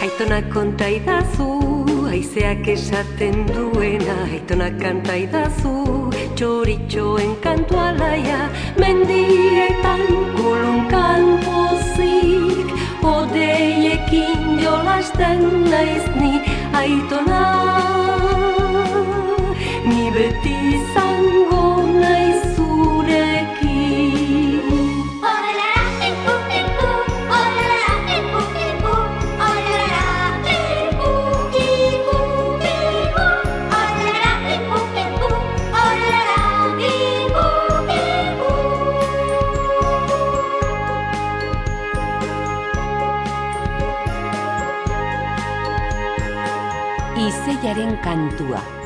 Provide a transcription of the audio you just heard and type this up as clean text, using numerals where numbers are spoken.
Aitonak konta idazu, haizeak esaten duena. Aitonak kanta idazu, txoritxoen kantu alaia. Mendietan kulunkan pozik, odeiekin jolasten naiz ni. Aitona, ni beti izango naiz zurekin. Izeiaren kantua.